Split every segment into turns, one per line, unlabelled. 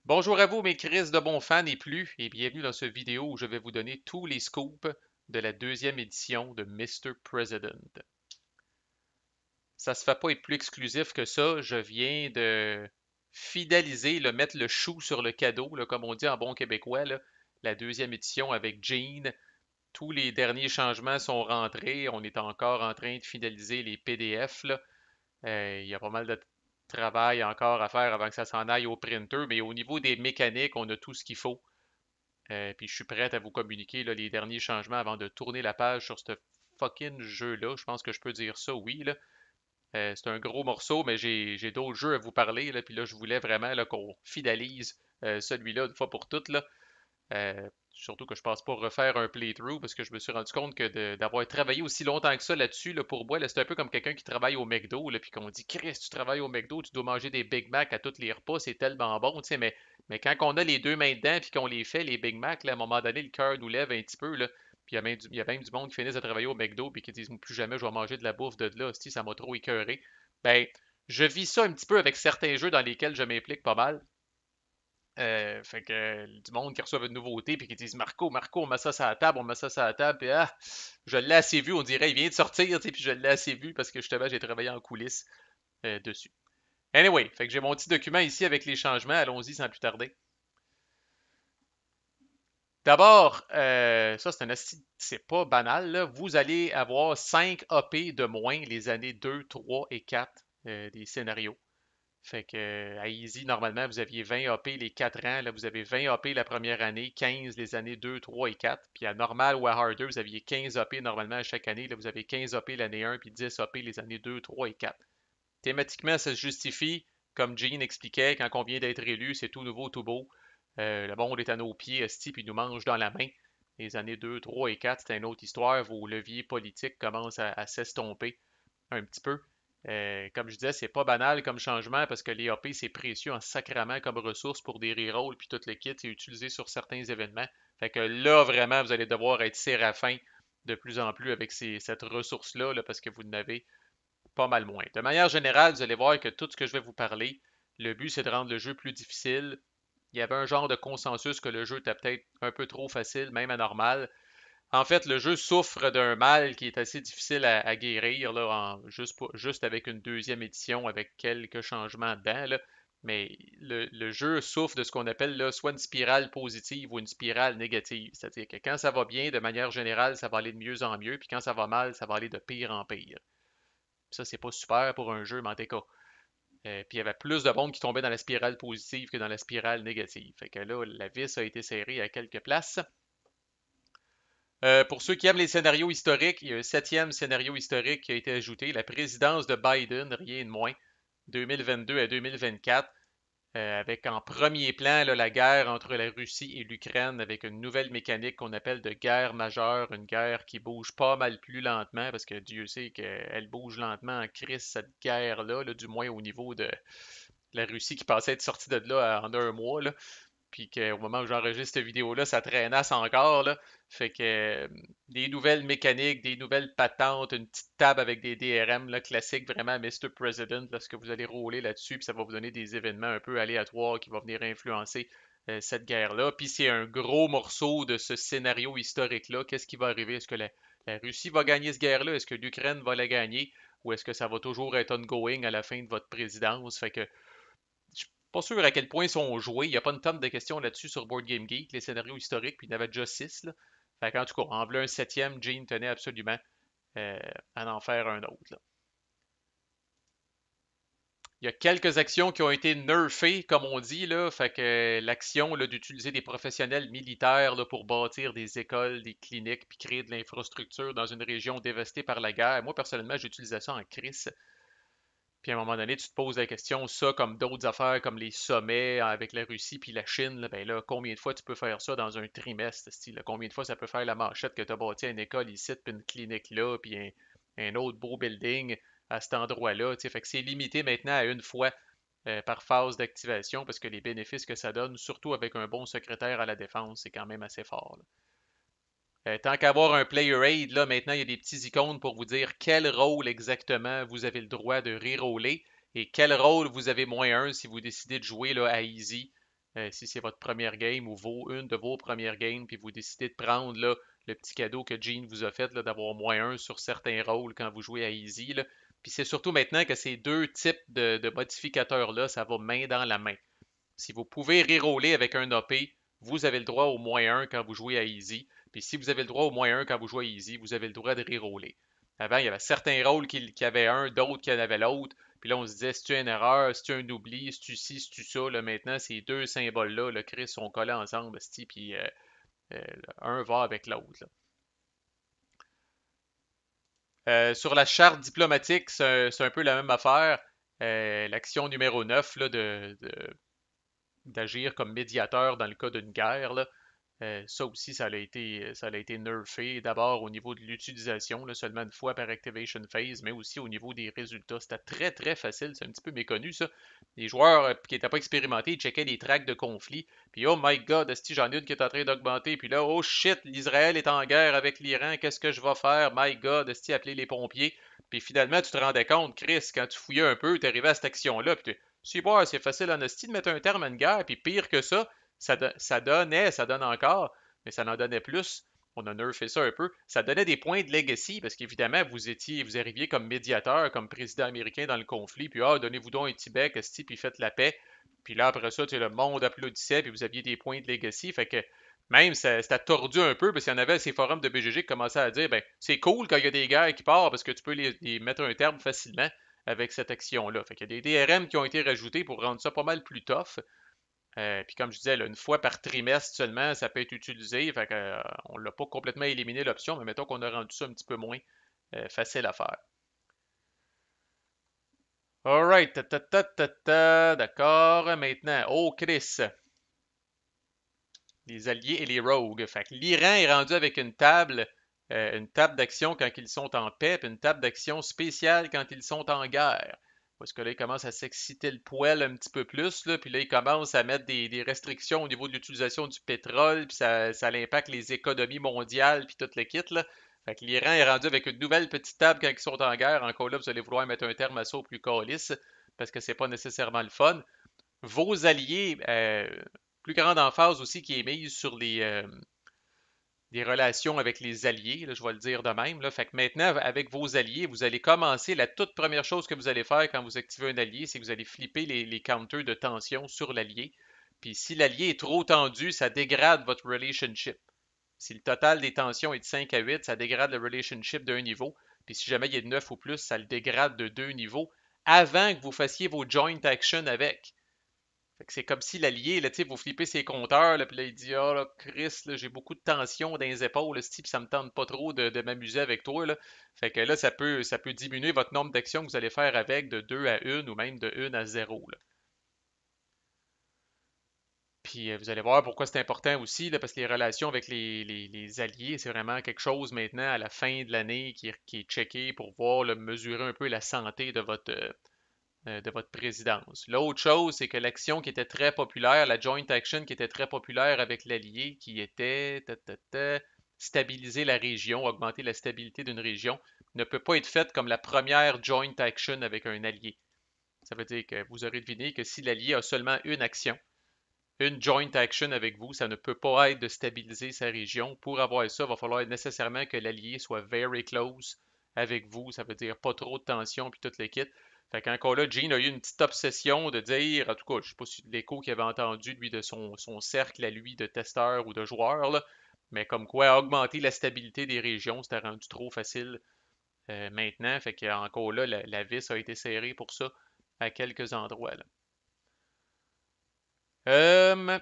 Bonjour à vous, mes Chris de bons fans et plus, et bienvenue dans cette vidéo où je vais vous donner tous les scoops de la deuxième édition de Mr. President. Ça se fait pas être plus exclusif que ça. Je viens de fidéliser, mettre le chou sur le cadeau, là, comme on dit en bon québécois, là, la deuxième édition avec Gene. Tous les derniers changements sont rentrés. On est encore en train de finaliser les PDF, là. Il y a pas mal de travail encore à faire avant que ça s'en aille au printer, mais au niveau des mécaniques, on a tout ce qu'il faut. Puis je suis prêt à vous communiquer là, les derniers changements avant de tourner la page sur ce fucking jeu-là. Je pense que je peux dire ça, oui. Là. C'est un gros morceau, mais j'ai d'autres jeux à vous parler. Là, puis là, je voulais vraiment là, qu'on fidélise celui-là une fois pour toutes. Là. Surtout que je pense pas refaire un playthrough parce que je me suis rendu compte que d'avoir travaillé aussi longtemps que ça là-dessus, là, pour moi, là, c'est un peu comme quelqu'un qui travaille au McDo, là, puis qu'on dit Chris, tu travailles au McDo, tu dois manger des Big Mac à tous les repas, c'est tellement bon, tu sais, mais quand on a les deux mains dedans puis qu'on les fait, les Big Mac, là, à un moment donné, le cœur nous lève un petit peu, là. Puis il y a même du monde qui finissent de travailler au McDo puis qui disent plus jamais je vais manger de la bouffe de là, si ça m'a trop écœuré. Ben, je vis ça un petit peu avec certains jeux dans lesquels je m'implique pas mal. Fait que du monde qui reçoit une nouveauté puis qui disent Marco, on met ça sur la table, on met ça sur la table, puis je l'ai assez vu, on dirait, il vient de sortir, tu sais, puis je l'ai assez vu parce que justement, j'ai travaillé en coulisses dessus. Anyway, fait que j'ai mon petit document ici avec les changements, allons-y sans plus tarder. D'abord, ça c'est pas banal, là. Vous allez avoir 5 AP de moins les années 2, 3 et 4 des scénarios. Fait que à Easy, normalement, vous aviez 20 AP les 4 ans. Là, vous avez 20 AP la première année, 15 les années 2, 3 et 4. Puis à Normal ou à Harder, vous aviez 15 AP normalement à chaque année. Là, vous avez 15 AP l'année 1 puis 10 AP les années 2, 3 et 4. Thématiquement, ça se justifie. Comme Gene expliquait, quand on vient d'être élu, c'est tout nouveau, tout beau. Le monde est à nos pieds, esti, puis il nous mange dans la main. Les années 2, 3 et 4, c'est une autre histoire. Vos leviers politiques commencent à s'estomper un petit peu. Comme je disais, c'est pas banal comme changement parce que les AP, c'est précieux en sacrament comme ressource pour des rerolls puis tout le kit, c'est utilisé sur certains événements. Fait que là, vraiment, vous allez devoir être séraphin de plus en plus avec cette ressource-là là, parce que vous n'avez pas mal moins. De manière générale, vous allez voir que tout ce que je vais vous parler, le but, c'est de rendre le jeu plus difficile. Il y avait un genre de consensus que le jeu était peut-être un peu trop facile, même à normal. En fait, le jeu souffre d'un mal qui est assez difficile à guérir, là, juste avec une deuxième édition, avec quelques changements dedans, là. Mais le jeu souffre de ce qu'on appelle là, soit une spirale positive ou une spirale négative. C'est-à-dire que quand ça va bien, de manière générale, ça va aller de mieux en mieux, puis quand ça va mal, ça va aller de pire en pire. Ça, c'est pas super pour un jeu, mais en tout cas. Puis il y avait plus de monde qui tombait dans la spirale positive que dans la spirale négative. Fait que là, la vis a été serrée à quelques places. Pour ceux qui aiment les scénarios historiques, il y a un septième scénario historique qui a été ajouté, la présidence de Biden, rien de moins, 2022 à 2024, avec en premier plan là, la guerre entre la Russie et l'Ukraine, avec une nouvelle mécanique qu'on appelle de guerre majeure, une guerre qui bouge pas mal plus lentement, parce que Dieu sait qu'elle bouge lentement en crise, cette guerre-là, là, du moins au niveau de la Russie qui passait être sortie de là en un mois. Là puis qu'au moment où j'enregistre cette vidéo-là, ça traînasse encore, là. Fait que des nouvelles mécaniques, des nouvelles patentes, une petite table avec des DRM là, classiques, vraiment Mr. President, là, ce que vous allez rouler là-dessus, puis ça va vous donner des événements un peu aléatoires qui vont venir influencer cette guerre-là. Puis c'est un gros morceau de ce scénario historique-là. Qu'est-ce qui va arriver? Est-ce que la Russie va gagner cette guerre-là? Est-ce que l'Ukraine va la gagner? Ou est-ce que ça va toujours être ongoing à la fin de votre présidence? Fait que je suis pas sûr à quel point ils sont joués. Il n'y a pas une tonne de questions là-dessus sur Board Game Geek, les scénarios historiques, puis il y en avait déjà 6. Là. Fait qu'en tout cas, en voulant un septième, Gene tenait absolument euh, à en faire un autre. Là. Il y a quelques actions qui ont été nerfées, comme on dit, là. Fait que l'action là, d'utiliser des professionnels militaires là, pour bâtir des écoles, des cliniques, puis créer de l'infrastructure dans une région dévastée par la guerre. Moi, personnellement, j'utilisais ça en crise. Puis à un moment donné, tu te poses la question, ça comme d'autres affaires, comme les sommets avec la Russie puis la Chine, là, ben là, combien de fois tu peux faire ça dans un trimestre, style, là? Combien de fois ça peut faire la manchette que tu as bâti une école ici, puis une clinique là, puis un autre beau building à cet endroit-là. Tu sais. Fait que c'est limité maintenant à une fois par phase d'activation parce que les bénéfices que ça donne, surtout avec un bon secrétaire à la défense, c'est quand même assez fort. Là. Tant qu'avoir un player aid, là, maintenant, il y a des petits icônes pour vous dire quel rôle exactement vous avez le droit de reroller et quel rôle vous avez moins un si vous décidez de jouer là, à easy. si c'est votre première game ou une de vos premières games, puis vous décidez de prendre là, le petit cadeau que Gene vous a fait là, d'avoir -1 sur certains rôles quand vous jouez à Easy. Là. Puis c'est surtout maintenant que ces deux types de modificateurs-là, ça va main dans la main. Si vous pouvez reroller avec un OP, vous avez le droit au -1 quand vous jouez à Easy. Puis si vous avez le droit au -1 quand vous jouez à Easy, vous avez le droit de reroller. Avant, il y avait certains rôles qui avaient un, d'autres qui en avaient l'autre. Puis là, on se disait, c'est-tu une erreur, c'est-tu un oubli, c'est-tu ci, c'est-tu ça. Là, maintenant, ces deux symboles-là, le Chris, sont collés ensemble, puis euh, un va avec l'autre. Sur la charte diplomatique, c'est un peu la même affaire. L'action numéro 9 là, d'agir comme médiateur dans le cas d'une guerre, là, ça aussi, ça a été nerfé. D'abord au niveau de l'utilisation, là, seulement une fois par activation phase, mais aussi au niveau des résultats. C'était très très facile, c'est un petit peu méconnu ça. Les joueurs qui n'étaient pas expérimentés, ils checkaient les tracks de conflit. Puis oh my god, esti, j'en ai une qui est en train d'augmenter. Puis là, oh shit, l'Israël est en guerre avec l'Iran, qu'est-ce que je vais faire? My god, esti, appeler les pompiers. Puis finalement, tu te rendais compte, Chris, quand tu fouillais un peu, tu arrivais à cette action-là, puis c'est facile en esti de mettre un terme à une guerre, puis pire que ça donnait, ça donne encore, mais ça en donnait plus. On a nerfé ça un peu. Ça donnait des points de legacy parce qu'évidemment, vous arriviez comme médiateur, comme président américain dans le conflit, puis donnez-vous donc un Tibet, esti, puis faites la paix. Puis là, après ça, le monde applaudissait, puis vous aviez des points de legacy. Fait que même, c'était tordu un peu, parce qu'il y en avait ces forums de BGG qui commençaient à dire, ben, c'est cool quand il y a des guerres qui partent, parce que tu peux les mettre un terme facilement avec cette action-là. Fait qu'il y a des DRM qui ont été rajoutés pour rendre ça pas mal plus tough. Puis comme je disais, là, une fois par trimestre seulement, ça peut être utilisé. Fait que, on l'a pas complètement éliminé l'option, mais mettons qu'on a rendu ça un petit peu moins facile à faire. Alright, d'accord. Maintenant, oh Chris, les alliés et les rogues. Fait que l'Iran est rendu avec une table d'action quand ils sont en paix, puis une table d'action spéciale quand ils sont en guerre. Parce que là, ils commencent à s'exciter le poil un petit peu plus, là, puis là, ils commencent à mettre des restrictions au niveau de l'utilisation du pétrole, puis ça impacte les économies mondiales, puis tout le kit, là. Fait que l'Iran est rendu avec une nouvelle petite table quand ils sont en guerre. Encore là, vous allez vouloir mettre un terme à ça au plus calice, parce que c'est pas nécessairement le fun. Vos alliés, plus grande emphase aussi qui est mise sur les relations avec les alliés, là, je vais le dire de même. Là. Fait que maintenant, avec vos alliés, vous allez commencer, la toute première chose que vous allez faire quand vous activez un allié, c'est que vous allez flipper les counters de tension sur l'allié. Puis si l'allié est trop tendu, ça dégrade votre relationship. Si le total des tensions est de 5 à 8, ça dégrade le relationship d'un niveau. Puis si jamais il est de 9 ou plus, ça le dégrade de 2 niveaux avant que vous fassiez vos joint action avec. Fait que c'est comme si l'allié, là, tu sais, vous flippez ses compteurs, là, puis là, il dit, ah, là, Chris, là, j'ai beaucoup de tension dans les épaules, là, puis ça me tente pas trop de m'amuser avec toi, là. Fait que là, ça peut diminuer votre nombre d'actions que vous allez faire avec de 2 à 1 ou même de 1 à 0, là. Puis vous allez voir pourquoi c'est important aussi, là, parce que les relations avec les alliés, c'est vraiment quelque chose maintenant à la fin de l'année qui est checké pour voir, là, mesurer un peu la santé de votre présidence. L'autre chose, c'est que l'action qui était très populaire, la joint action qui était très populaire avec l'allié, qui était stabiliser la région, augmenter la stabilité d'une région, ne peut pas être faite comme la première joint action avec un allié. Ça veut dire que vous aurez deviné que si l'allié a seulement une action, une joint action avec vous, ça ne peut pas être de stabiliser sa région. Pour avoir ça, il va falloir nécessairement que l'allié soit very close avec vous. Ça veut dire pas trop de tension puis tout le kit. Fait qu'encore là, Gene a eu une petite obsession de dire, en tout cas, je sais pas si l'écho qu'il avait entendu, lui, de son cercle à lui de testeurs ou de joueurs, là, mais comme quoi augmenter la stabilité des régions, c'était rendu trop facile maintenant. Fait qu'encore là, la vis a été serrée pour ça à quelques endroits. Là. Euh,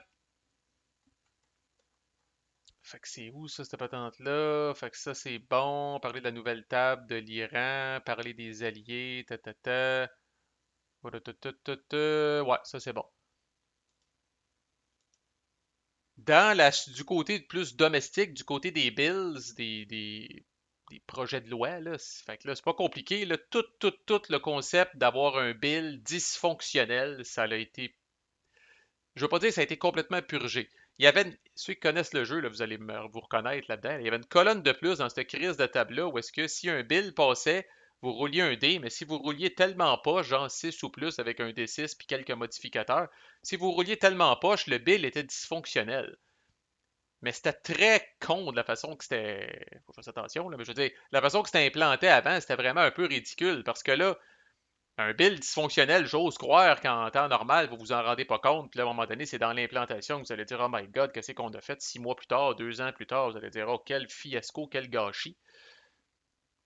Fait que c'est où ça, cette patente-là? Fait que ça, c'est bon. Parler de la nouvelle table de l'Iran, parler des alliés, ta. Voilà, ouais, ça c'est bon. Du côté plus domestique, du côté des bills, des projets de loi, là, fait que là, c'est pas compliqué. Là, tout le concept d'avoir un bill dysfonctionnel, ça a été je veux pas dire que ça a été complètement purgé. Il y avait, ceux qui connaissent le jeu, là, vous allez vous reconnaître là-dedans. Il y avait une colonne de plus dans cette crise de table-là où est-ce que si un bill passait, vous rouliez un dé, mais si vous rouliez tellement pas, genre 6 ou plus avec un D6 puis quelques modificateurs, si vous rouliez tellement poche, le bill était dysfonctionnel. Mais c'était très con de la façon que c'était. Faut faire attention, là, mais je veux dire, la façon que c'était implanté avant, c'était vraiment un peu ridicule parce que là, un build dysfonctionnel, j'ose croire qu'en temps normal, vous vous en rendez pas compte, puis là, à un moment donné, c'est dans l'implantation que vous allez dire, oh my god, qu'est-ce qu'on a fait 6 mois plus tard, 2 ans plus tard, vous allez dire, oh, quel fiasco, quel gâchis.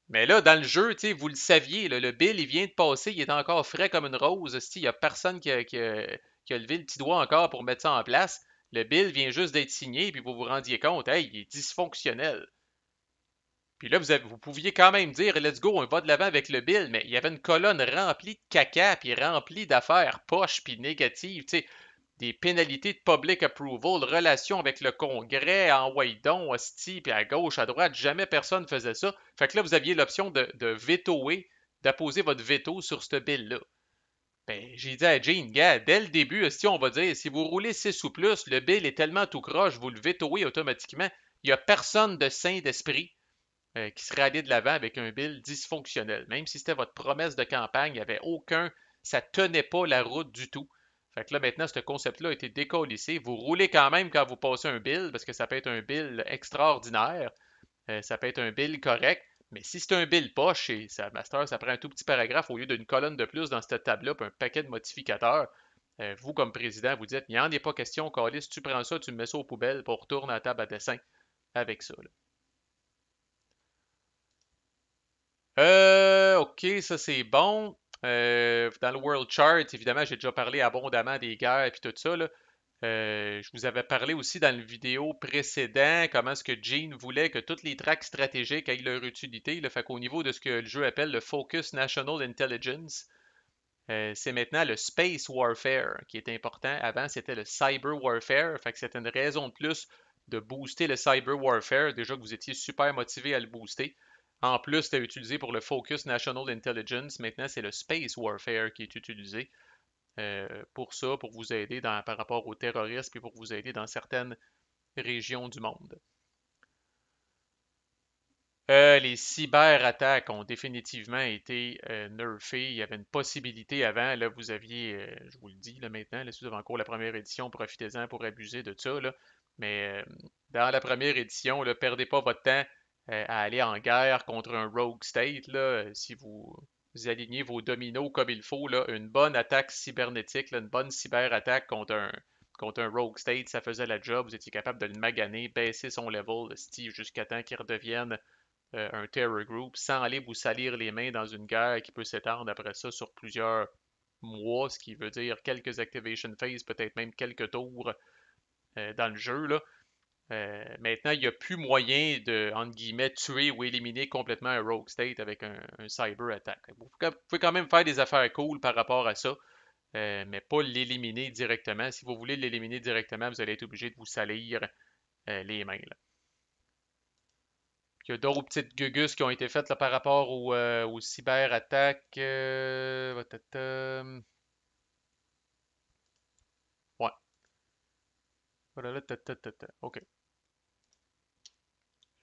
Mais là, dans le jeu, tu sais, vous le saviez, là, le bill, il vient de passer, il est encore frais comme une rose. Il n'y a personne qui a levé le petit doigt encore pour mettre ça en place. Le bill vient juste d'être signé, puis vous vous rendiez compte, hey, il est dysfonctionnel. Puis là, vous pouviez quand même dire, let's go, on va de l'avant avec le bill, mais il y avait une colonne remplie de caca, puis remplie d'affaires poches, puis négatives, tu sais, des pénalités de public approval, relations avec le Congrès, en Waydon, hostie, puis à gauche, à droite, jamais personne faisait ça. Fait que là, vous aviez l'option de vétoer, d'apposer votre veto sur ce bill-là. Ben, j'ai dit à Jane, gars, dès le début, si on va dire, si vous roulez 6 ou plus, le bill est tellement tout croche, vous le vétoez automatiquement. Il n'y a personne de sain d'esprit qui serait allé de l'avant avec un bill dysfonctionnel. Même si c'était votre promesse de campagne, il n'y avait aucun, ça tenait pas la route du tout. Fait que là, maintenant, ce concept-là a été décollissé. Vous roulez quand même quand vous passez un bill, parce que ça peut être un bill extraordinaire, ça peut être un bill correct, mais si c'est un bill poche, et ça, Master, ça prend un tout petit paragraphe au lieu d'une colonne de plus dans cette table-là, puis un paquet de modificateurs. Vous, comme président, vous dites, il n'y en a pas question, Calis, tu prends ça, tu me mets ça aux poubelles, pour retourner à la table à dessin avec ça. Là. OK, ça c'est bon. Dans le World Chart, évidemment, j'ai déjà parlé abondamment des guerres et tout ça, là. Je vous avais parlé aussi dans le vidéo précédent comment est-ce que Gene voulait que toutes les tracks stratégiques aient leur utilité. Là. Fait qu'au niveau de ce que le jeu appelle le Focus National Intelligence, c'est maintenant le Space Warfare qui est important. Avant, c'était le Cyber Warfare. Fait que c'était une raison de plus de booster le Cyber Warfare. Déjà que vous étiez super motivé à le booster. En plus, c'était utilisé pour le Focus National Intelligence. Maintenant, c'est le Space Warfare qui est utilisé pour ça, pour vous aider par rapport aux terroristes et pour vous aider dans certaines régions du monde. Les cyberattaques ont définitivement été nerfées. Il y avait une possibilité avant. Là, vous aviez, je vous le dis là, maintenant, là, si vous avez encore la première édition, profitez-en pour abuser de ça. Là. Mais dans la première édition, ne perdez pas votre temps à aller en guerre contre un rogue state. Là, si vous alignez vos dominos comme il faut, là, une bonne attaque cybernétique, là, une bonne cyberattaque contre un rogue state, ça faisait la job. Vous étiez capable de le maganer, baisser son level de Steve jusqu'à temps qu'il redevienne un terror group sans aller vous salir les mains dans une guerre qui peut s'étendre après ça sur plusieurs mois, ce qui veut dire quelques activation phases, peut-être même quelques tours dans le jeu. Là. Maintenant, il n'y a plus moyen de, entre guillemets, tuer ou éliminer complètement un rogue state avec un cyber attack. Vous pouvez quand même faire des affaires cool par rapport à ça, mais pas l'éliminer directement. Si vous voulez l'éliminer directement, vous allez être obligé de vous salir les mains. Là. Il y a d'autres petites gugus qui ont été faites là, par rapport aux cyberattaques. Ouais. Voilà, OK.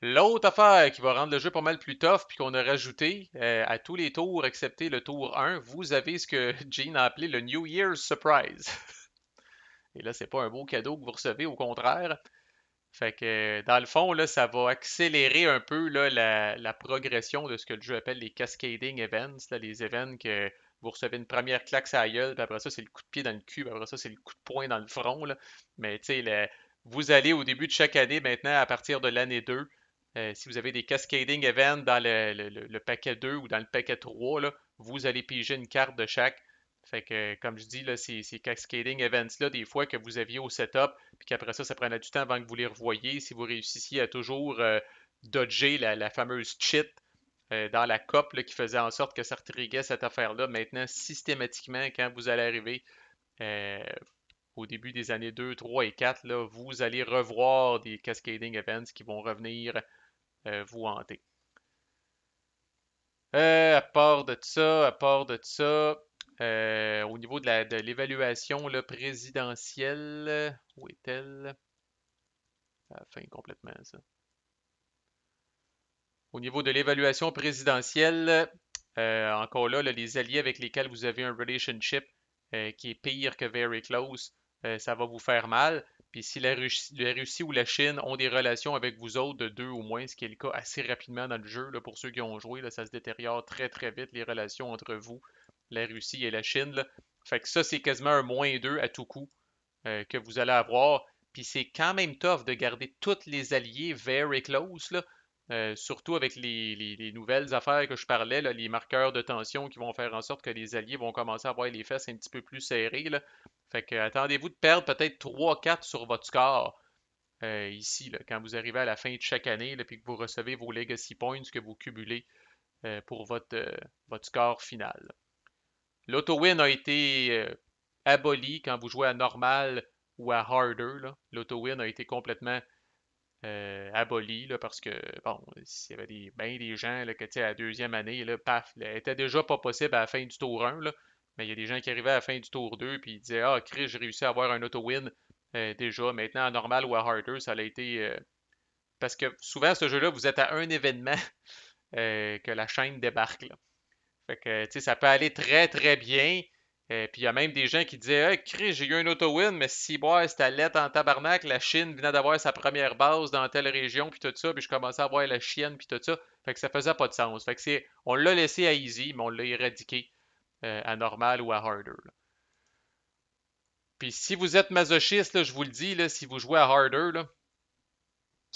L'autre affaire qui va rendre le jeu pas mal plus tough, puis qu'on a rajouté à tous les tours, excepté le tour 1, vous avez ce que Gene a appelé le New Year's Surprise. Et là, c'est pas un beau cadeau que vous recevez, au contraire. Fait que dans le fond, là, ça va accélérer un peu là, la progression de ce que le jeu appelle les cascading events, là, les événements que vous recevez une première claque à la gueule, puis après ça, c'est le coup de pied dans le cul, puis après ça, c'est le coup de poing dans le front. Là. Mais tu sais, vous allez au début de chaque année maintenant, à partir de l'année 2, si vous avez des cascading events dans le paquet 2 ou dans le paquet 3, là, vous allez piger une carte de chaque. Fait que, comme je dis, là, ces cascading events-là, des fois que vous aviez au setup, puis qu'après ça, ça prenait du temps avant que vous les revoyiez. Si vous réussissiez à toujours dodger la fameuse cheat dans la COP là, qui faisait en sorte que ça retriguait cette affaire-là, maintenant, systématiquement, quand vous allez arriver euh, au début des années 2, 3 et 4, là, vous allez revoir des cascading events qui vont revenir vous hanter. À part de ça, au niveau de l'évaluation là, présidentielle, où est-elle? À la fin complètement, ça. Au niveau de l'évaluation présidentielle, Encore là, les alliés avec lesquels vous avez un relationship qui est pire que very close, ça va vous faire mal. Puis si la Russie ou la Chine ont des relations avec vous autres de deux ou moins, ce qui est le cas assez rapidement dans le jeu, là, pour ceux qui ont joué, là, ça se détériore très très vite les relations entre vous, la Russie et la Chine. Là. Fait que ça, c'est quasiment un -2 à tout coup que vous allez avoir. Puis c'est quand même tough de garder tous les alliés very close, là. Surtout avec les nouvelles affaires que je parlais, là, les marqueurs de tension qui vont faire en sorte que les alliés vont commencer à avoir les fesses un petit peu plus serrées. Là. Fait que attendez-vous de perdre peut-être 3-4 sur votre score ici, là, quand vous arrivez à la fin de chaque année, là, puis que vous recevez vos legacy points que vous cumulez pour votre score final. L'auto-win a été aboli quand vous jouez à normal ou à harder. L'auto-win a été complètement aboli là, parce que, bon, s'il y avait ben des gens là, que, tu sais, à la deuxième année, là, paf, elle était déjà pas possible à la fin du tour 1, là, mais il y a des gens qui arrivaient à la fin du tour 2 puis ils disaient ah, Chris, j'ai réussi à avoir un auto-win déjà. Maintenant, à normal ou à harder, ça a été. Parce que souvent, ce jeu-là, vous êtes à un événement que la chaîne débarque. Là. Fait que, tu sais, ça peut aller très, très bien. Puis il y a même des gens qui disaient hey, Chris, j'ai eu un auto-win, mais si boire, c'était lettre en tabarnak. La Chine venait d'avoir sa première base dans telle région, puis tout ça. Puis je commençais à voir la chienne, puis tout ça. Fait que ça faisait pas de sens. Fait que on l'a laissé à easy, mais on l'a éradiqué à normal ou à harder. Là. Puis si vous êtes masochiste, là, je vous le dis, là, si vous jouez à harder, là,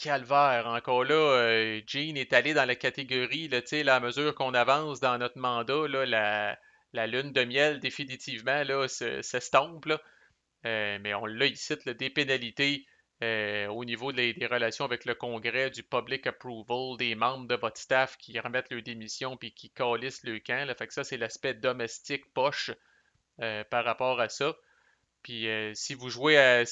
calvaire, encore là, Gene est allé dans la catégorie, là, à mesure qu'on avance dans notre mandat, là, la lune de miel, définitivement, là, s'estompe. Là. Mais on l'a ici, là, des pénalités au niveau des relations avec le Congrès, du public approval, des membres de votre staff qui remettent leur démission puis qui calissent le camp. Là. Fait que ça, c'est l'aspect domestique poche par rapport à ça. Puis si vous jouez à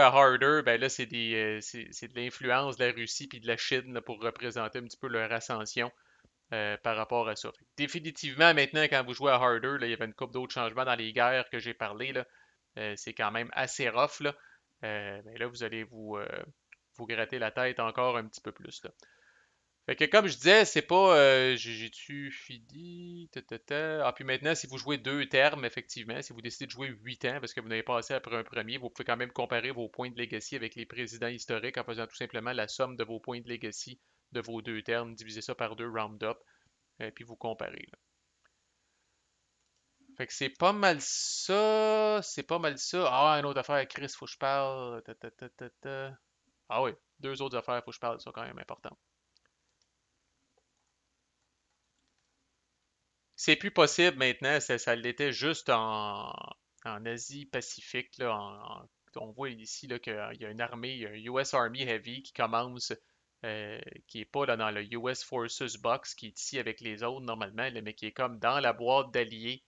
harder, ben là, c'est de l'influence de la Russie puis de la Chine là, pour représenter un petit peu leur ascension par rapport à ça. Fait que définitivement, maintenant, quand vous jouez à harder, là, il y avait une couple d'autres changements dans les guerres que j'ai parlé. Là. C'est quand même assez rough. Là. Ben là, vous allez vous gratter la tête encore un petit peu plus. Là. Fait que comme je disais, c'est pas j'ai-tu fini? Ah, puis maintenant, si vous jouez deux termes, effectivement, si vous décidez de jouer 8 ans parce que vous n'avez pas passé après un premier, vous pouvez quand même comparer vos points de legacy avec les présidents historiques en faisant tout simplement la somme de vos points de legacy de vos deux termes, diviser ça par deux, round up, puis vous comparez. Là. Fait que c'est pas mal ça. C'est pas mal ça. Ah, une autre affaire, Chris, faut que je parle. Ah oui, deux autres affaires, faut que je parle, ça quand même important. C'est plus possible maintenant, ça l'était juste en Asie-Pacifique. Là, on voit ici là, qu'il y a une armée, il y a un US Army Heavy qui commence, qui est pas là, dans le US Forces Box, qui est ici avec les autres normalement, là, mais qui est comme dans la boîte d'alliés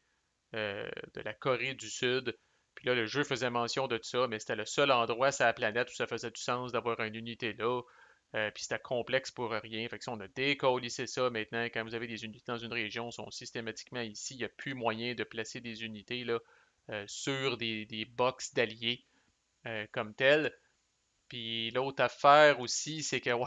de la Corée du Sud. Puis là, le jeu faisait mention de tout ça, mais c'était le seul endroit sur la planète où ça faisait du sens d'avoir une unité là. Puis c'était complexe pour rien. Fait que ça, on a décollissé ça maintenant. Quand vous avez des unités dans une région, sont systématiquement ici. Il n'y a plus moyen de placer des unités là, sur des box d'alliés comme telles. Puis l'autre affaire aussi, c'est que, ouais,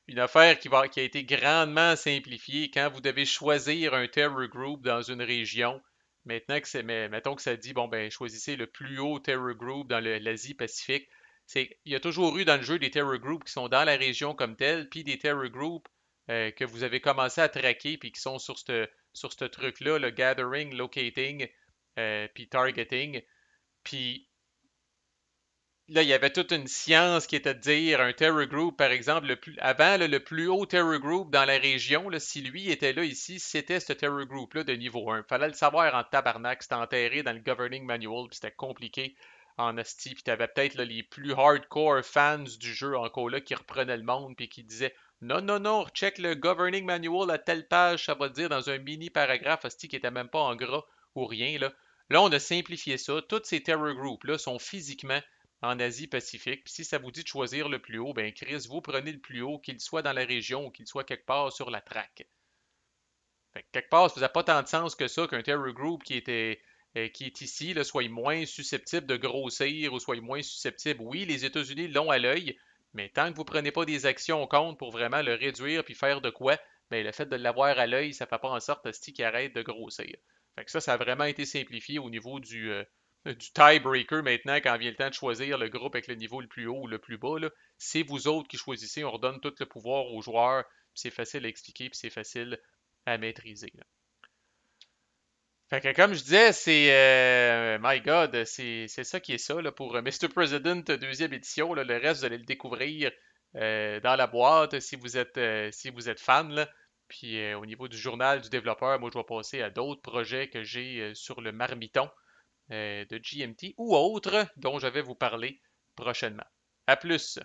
une affaire qui a été grandement simplifiée quand vous devez choisir un terror group dans une région. Maintenant que mettons que ça dit, bon, ben, choisissez le plus haut terror group dans l'Asie-Pacifique. Il y a toujours eu dans le jeu des terror groups qui sont dans la région comme telle, puis des terror groups que vous avez commencé à traquer, puis qui sont sur ce truc-là, le gathering, locating, puis targeting. Puis là, il y avait toute une science qui était de dire un terror group, par exemple, avant, là, le plus haut terror group dans la région, là, si lui était là ici, c'était ce terror group-là de niveau 1. Fallait le savoir en tabarnak, c'était enterré dans le governing manual, puis c'était compliqué en asti, puis t'avais peut-être là, les plus hardcore fans du jeu encore là qui reprenaient le monde, puis qui disaient non, non, non, check le governing manual à telle page, ça va dire dans un mini paragraphe, asti, qui était même pas en gras ou rien, là. Là, on a simplifié ça. Tous ces terror groups-là sont physiquement en Asie-Pacifique. Puis si ça vous dit de choisir le plus haut, ben Chris, vous prenez le plus haut, qu'il soit dans la région ou qu'il soit quelque part sur la traque. Fait que quelque part, ça faisait pas tant de sens que ça qu'un terror group qui est ici là, soit moins susceptible de grossir ou soit moins susceptible. Oui, les États-Unis l'ont à l'œil, mais tant que vous ne prenez pas des actions au compte pour vraiment le réduire puis faire de quoi, ben, le fait de l'avoir à l'œil, ça fait pas en sorte qu'il arrête de grossir. Fait que ça a vraiment été simplifié au niveau du tiebreaker maintenant, quand vient le temps de choisir le groupe avec le niveau le plus haut ou le plus bas. Là, c'est vous autres qui choisissez, on redonne tout le pouvoir aux joueurs, puis c'est facile à expliquer, puis c'est facile à maîtriser. Là. Fait que comme je disais, My God, c'est ça qui est ça là, pour Mr. President deuxième édition. Là. Le reste, vous allez le découvrir dans la boîte si vous êtes fan. Là. Puis au niveau du journal du développeur, moi je vais passer à d'autres projets que j'ai sur le marmiton de GMT ou autres dont je vais vous parler prochainement. À plus!